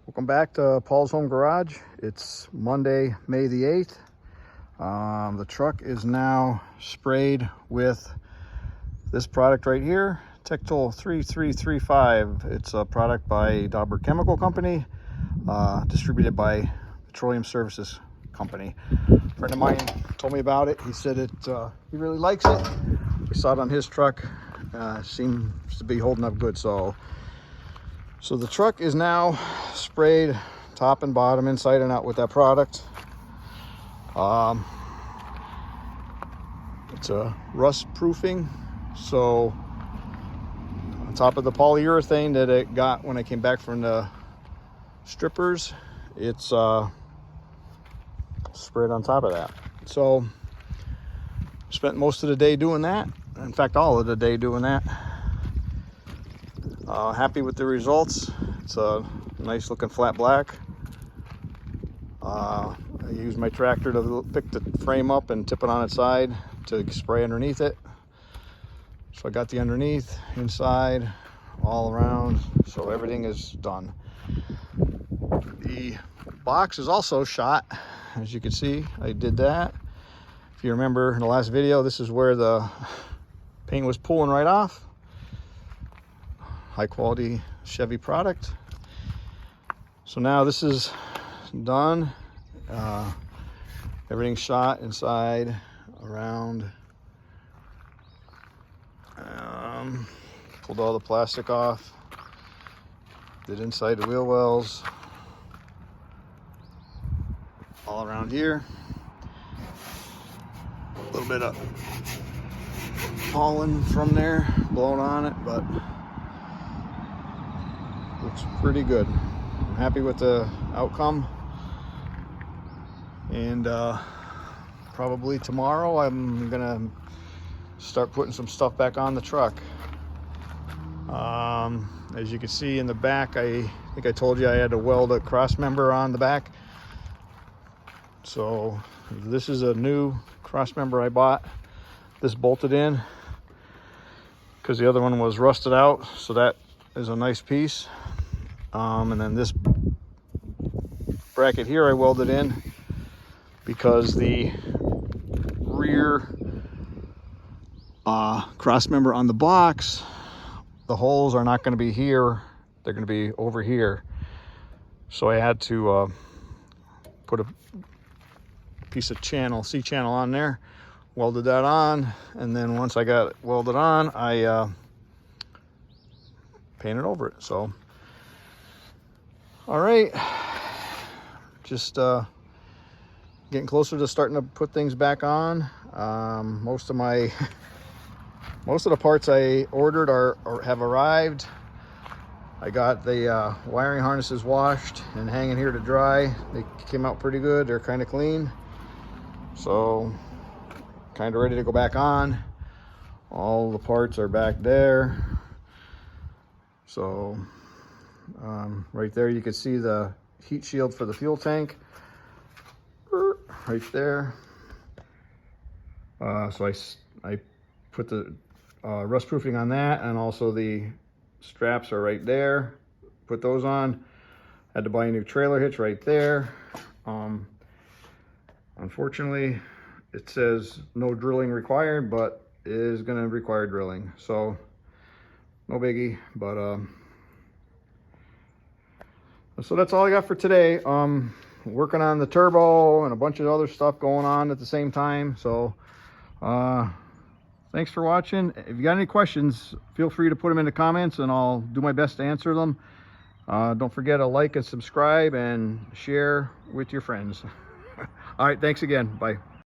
Welcome back to Paul's Home Garage. It's Monday, May the 8th. The truck is now sprayed with this product right here, Tectyl 3335. It's a product by Dauber Chemical Company, distributed by Petroleum Services Company. A friend of mine told me about it. He said he really likes it. We saw it on his truck. Seems to be holding up good. So the truck is now sprayed top and bottom, inside and out with that product. It's a rust proofing. So on top of the polyurethane that it got when I came back from the strippers, it's sprayed on top of that. So spent most of the day doing that. In fact, all of the day doing that. Happy with the results. It's a nice looking flat black. I use my tractor to pick the frame up and tip it on its side to spray underneath it. So I got the underneath, inside, all around, so everything is done. The box is also shot. As you can see, I did that. If you remember in the last video, this is where the paint was pulling right off. High quality Chevy product. So now this is done. Everything's shot inside, around. Pulled all the plastic off. Did inside the wheel wells. All around here. A little bit of pollen from there blowing on it, but looks pretty good. I'm happy with the outcome. And probably tomorrow I'm gonna start putting some stuff back on the truck. As you can see in the back, I think I told you I had to weld a cross member on the back. So this is a new cross member I bought. This bolted in because the other one was rusted out, so that is a nice piece. And then this bracket here I welded in because the rear cross member on the box, the holes are not going to be here, they're going to be over here. So I had to put a piece of C-channel on there, welded that on, and then once I got it welded on, I painted over it. So all right, just getting closer to starting to put things back on. Most of the parts I ordered have arrived. I got the wiring harnesses washed and hanging here to dry. They came out pretty good. They're kind of clean. So kind of ready to go back on. All the parts are back there. So right there you can see the heat shield for the fuel tank right there. So I put the rust proofing on that, and also the straps are right there. Put those on. Had to buy a new trailer hitch right there. Unfortunately, it says no drilling required, but it is going to require drilling. So no biggie, but so that's all I got for today. Working on the turbo and a bunch of other stuff going on at the same time. So thanks for watching. If you got any questions, feel free to put them in the comments and I'll do my best to answer them. Don't forget to like and subscribe and share with your friends. All right, thanks again. Bye.